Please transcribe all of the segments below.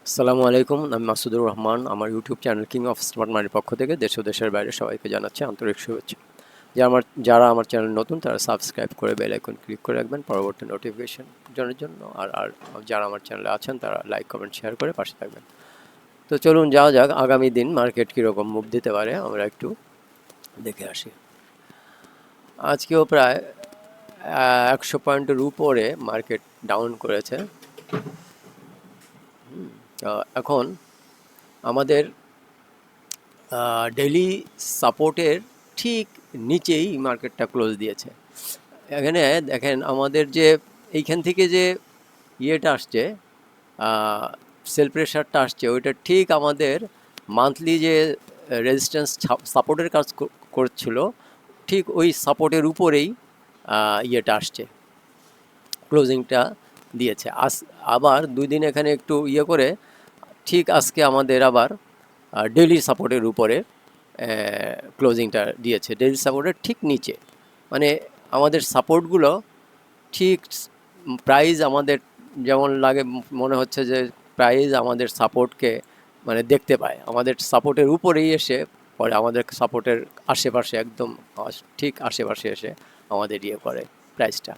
আসসালামু আলাইকুম, আমি মাসুদুর রহমান। আমার YouTube channel king of smart মানির পক্ষ থেকে দেশ ও দেশের বাইরে সবাইকে জানাচ্ছি আন্তরিক শুভেচ্ছা। যারা আমার চ্যানেল নতুন তারা সাবস্ক্রাইব করে বেল আইকন ক্লিক করে রাখবেন পরবর্তী নোটিফিকেশন জন্য। আর যারা আমার চ্যানেলে আছেন তারা লাইক কমেন্ট শেয়ার করে পাশে থাকবেন। তো চলুন যাওয়া যাক, আগামী দিন মার্কেট কীরকম মুভ দিতে পারে আমরা একটু দেখে আসি। আজকেও প্রায় 100 পয়েন্টের উপরে মার্কেট ডাউন করেছে। এখন আমাদের ডেইলি সাপোর্টের ঠিক নিচেই মার্কেটটা ক্লোজ দিয়েছে। এখানে দেখেন আমাদের যে এইখান থেকে যে ইয়েটা আসছে, সেল প্রেশারটা আসছে, ওইটা ঠিক আমাদের মান্থলি যে রেজিস্ট্যান্স সাপোর্টের কাজ করছিল, ঠিক ওই সাপোর্টের উপরেই ইয়েটা আসছে, ক্লোজিংটা দিয়েছে। আবার 2 দিন এখানে একটু ইয়ে করে ঠিক আজকে আমাদের আবার ডেইলি সাপোর্টের উপরে ক্লোজিংটা দিয়েছে, ডেইলি সাপোর্টের ঠিক নিচে। মানে আমাদের সাপোর্টগুলো ঠিক প্রাইস আমাদের যেমন লাগে, মনে হচ্ছে যে প্রাইস আমাদের সাপোর্টকে মানে দেখতে পায়, আমাদের সাপোর্টের উপরেই এসে পরে আমাদের সাপোর্টের আশেপাশে একদম ঠিক আশেপাশে এসে আমাদের ইয়ে করে প্রাইসটা।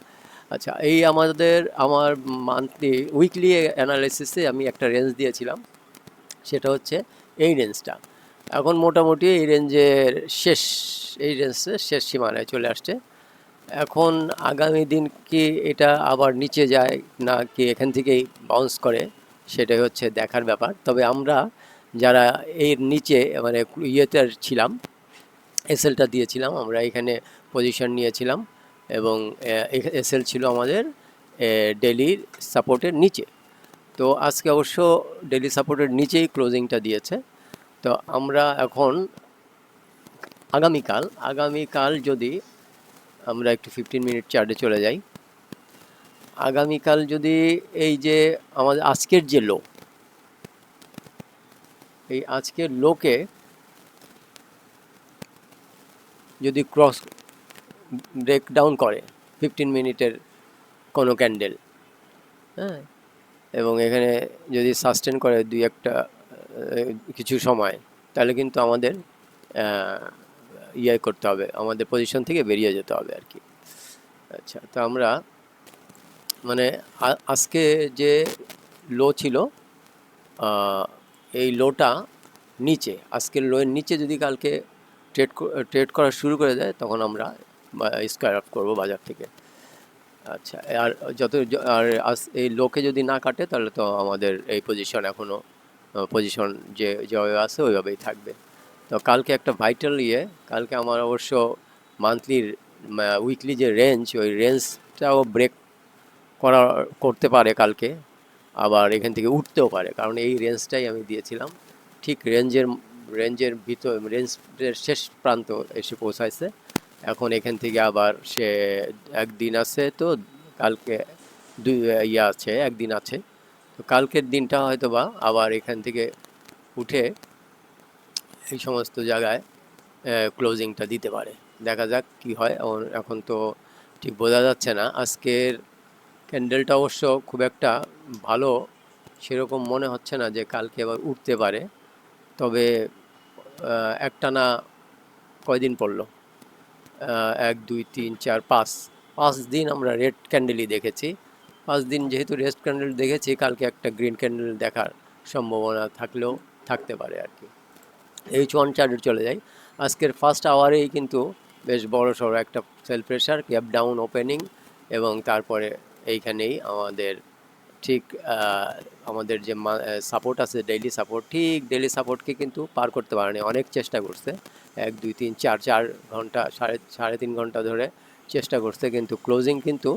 আচ্ছা, এই আমার মান্থলি উইকলি অ্যানালাইসিসে আমি একটা রেঞ্জ দিয়েছিলাম, সেটা হচ্ছে এই রেঞ্জটা। এখন মোটামুটি এই রেঞ্জের শেষ সীমানায় চলে আসছে। এখন আগামী দিন কি এটা আবার নিচে যায় না কি এখান থেকেই বাউন্স করে, সেটাই হচ্ছে দেখার ব্যাপার। তবে আমরা যারা এর নিচে মানে ইয়েতে ছিলাম, এসএলটা দিয়েছিলাম, আমরা এখানে পজিশন নিয়েছিলাম এবং এসএল ছিল আমাদের ডেইলি সাপোর্টের নিচে। তো আজকে অবশ্য ডেইলি সাপোর্টের নিচেই ক্লোজিংটা দিয়েছে। তো আমরা এখন আগামীকাল যদি আমরা একটু 15 মিনিট চার্টে চলে যাই, আগামীকাল যদি এই যে আমাদের আজকের যে লো, এই আজকের লোকে যদি ক্রস ব্রেকডাউন করে 15 মিনিটের কোনো ক্যান্ডেল, হ্যাঁ, এবং এখানে যদি সাস্টেন করে দুই একটা কিছু সময়, তাহলে কিন্তু আমাদের ইয়ে করতে হবে, আমাদের পজিশন থেকে বেরিয়ে যেতে হবে আর কি। আচ্ছা, তো আমরা মানে আজকে যে লো ছিল, এই লোটা নিচে, আজকের লোয়ের নিচে যদি কালকে ট্রেড করা শুরু করে দেয়, তখন আমরা স্কোয়ার আপ করবো বাজার থেকে। আচ্ছা, আর আর এই লোকে যদি না কাটে তাহলে তো আমাদের এই পজিশন এখনও পজিশন যেভাবে আছে ওইভাবেই থাকবে। তো কালকে একটা ভাইটাল কালকে আমার অবশ্য মান্থলির উইকলি যে রেঞ্জ, ওই রেঞ্জটাও ব্রেক করতে পারে কালকে, আবার এখান থেকে উঠতেও পারে, কারণ এই রেঞ্জটাই আমি দিয়েছিলাম। ঠিক রেঞ্জের ভিতর, রেঞ্জের শেষ প্রান্ত এসে পৌঁছাইছে। এখন এখান থেকে আবার সে একদিন আছে, তো কালকে একদিন আছে। তো কালকের দিনটা হয়তো বা আবার এখান থেকে উঠে এই সমস্ত জায়গায় ক্লোজিংটা দিতে পারে। দেখা যাক কি হয়। এখন তো ঠিক বোঝা যাচ্ছে না। আজকের ক্যান্ডেলটা অবশ্য খুব একটা ভালো সেরকম মনে হচ্ছে না যে কালকে আবার উঠতে পারে। তবে একটানা কয়দিন পড়লো, 1 2 3 4 5 দিন আমরা রেড ক্যান্ডেলই দেখেছি। 5 দিন যেহেতু রেড ক্যান্ডেল দেখেছি, কালকে একটা গ্রিন ক্যান্ডেল দেখার সম্ভাবনা থাকতে পারে আর কি। H1 চার্টে চলে যাই। আজকের ফার্স্ট আওয়ারেই কিন্তু বেশ বড় সড়ো একটা sell pressure, gap down opening, এবং তারপরে এইখানেই আমাদের ঠিক আমাদের যে সাপোর্ট আছে, ডেইলি সাপোর্ট, ঠিক ডেইলি সাপোর্টকে কিন্তু পার করতে পারেনি। অনেক চেষ্টা করছে, 1 2 3 4 ঘন্টা, সাড়ে 3 ঘন্টা ধরে চেষ্টা করছে, কিন্তু ক্লোজিং কিন্তু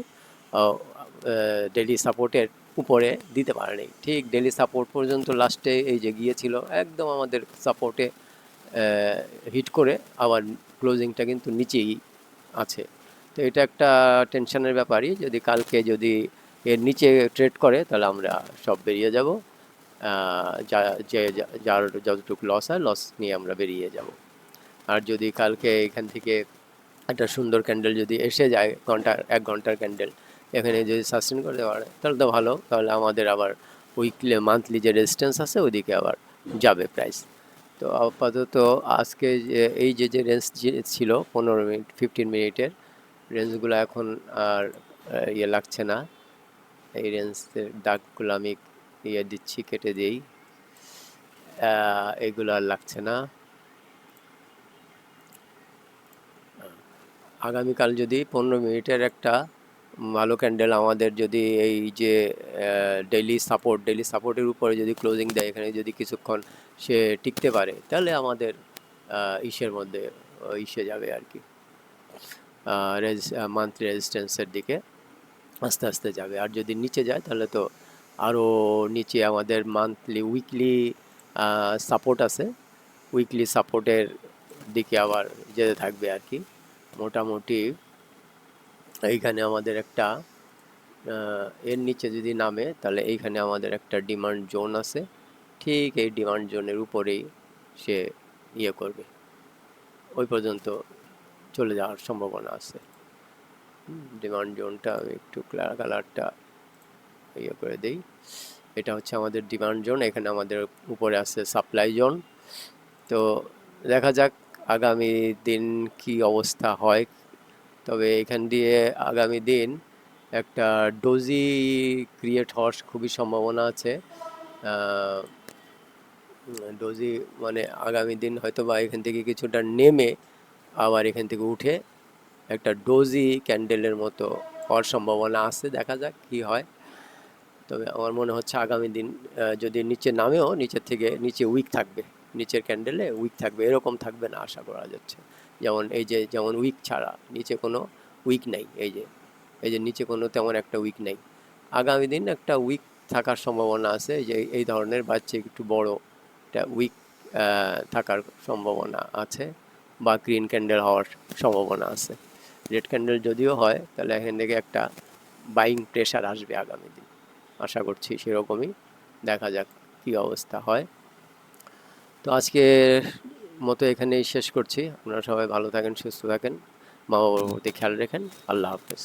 ডেইলি সাপোর্টের উপরে দিতে পারেনি। ঠিক ডেইলি সাপোর্ট পর্যন্ত লাস্টে এই যে গিয়েছিল, একদম আমাদের সাপোর্টে হিট করে আবার ক্লোজিংটা কিন্তু নিচেই আছে। তো এটা একটা টেনশনের ব্যাপারই, যদি কালকে এর নিচে ট্রেড করে তাহলে আমরা সব বেরিয়ে যাব, যার যতটুকু লস হয় লস নিয়ে আমরা বেরিয়ে যাব। আর যদি কালকে এখান থেকে একটা সুন্দর ক্যান্ডেল যদি এসে যায়, 1 ঘন্টার ক্যান্ডেল, এখানে যদি সাস্টেন করতে পারে তাহলে তো ভালো, তাহলে আমাদের আবার উইকলি মান্থলি যে রেজিস্ট্যান্স আছে ওইদিকে আবার যাবে প্রাইস। তো আপাতত আজকে যে এই যে রেঞ্জ ছিল 15 মিনিট 15 মিনিটের রেঞ্জগুলো এখন আর ইয়ে লাগছে না। এই রেঞ্জের দাগগুলো আমি ইয়ে দিচ্ছি, কেটে দিই। এগুলো আর লাগছে না। আগামীকাল যদি 15 মিনিটের একটা ভালো ক্যান্ডেল আমাদের যদি এই যে ডেইলি সাপোর্টের উপরে যদি ক্লোজিং দেয়, এখানে যদি কিছুক্ষণ সে টিকতে পারে, তাহলে আমাদের ইসের মধ্যে ইসে যাবে আর কি, মান্থলি রেজিস্ট্যান্সের দিকে আস্তে আস্তে যাবে। আর যদি নিচে যায় তাহলে তো আরও নিচে আমাদের উইকলি সাপোর্ট আছে, উইকলি সাপোর্টের দিকে আবার যেতে থাকবে আর কি। মোটামুটি এইখানে আমাদের একটা এর নিচে যদি নামে তাহলে এইখানে আমাদের একটা ডিমান্ড জোন আছে, ঠিক এই ডিমান্ড জোনের উপরেই সে ইয়ে করবে, ওই পর্যন্ত চলে যাওয়ার সম্ভাবনা আছে। ডিমান্ড জোনটা আমি একটু কালারটা ইয়ে করে দিই। এটা হচ্ছে আমাদের ডিমান্ড জোন, এখানে আমাদের উপরে আছে সাপ্লাই জোন। তো দেখা যাক আগামী দিন কি অবস্থা হয়। তবে এখান দিয়ে আগামী দিন একটা ডোজি ক্রিয়েট হওয়ার খুবই সম্ভাবনা আছে। ডোজি মানে আগামী দিন হয়তো বা এখান থেকে কিছুটা নেমে আবার এখান থেকে উঠে একটা ডোজি ক্যান্ডেলের মতো হওয়ার সম্ভাবনা আছে, দেখা যাক কি হয়। তবে আমার মনে হচ্ছে আগামী দিন যদি নিচে নামেও নিচের থেকে নিচে উইক থাকবে, নিচের ক্যান্ডেলে উইক থাকবে, এরকম থাকবে না আশা করা যাচ্ছে। যেমন এই যে যেমন উইক ছাড়া নিচে কোনো উইক নাই, এই যে নিচে কোনো তেমন একটা উইক নাই। আগামী দিন একটা উইক থাকার সম্ভাবনা আছে, যে এই ধরনের বাচ্চা একটু বড় একটা উইক থাকার সম্ভাবনা আছে, বা গ্রিন ক্যান্ডেল হওয়ার সম্ভাবনা আছে। রেড ক্যান্ডেল যদিও হয় তাহলে এখান থেকে একটা বাইং প্রেশার আসবে আগামী দিন, আশা করছি সেরকমই। দেখা যাক কি অবস্থা হয়। তো আজকের মতো এখানেই শেষ করছি। আপনারা সবাই ভালো থাকেন, সুস্থ থাকেন, মা বাবার প্রতি খেয়াল রাখেন। আল্লাহ হাফেজ।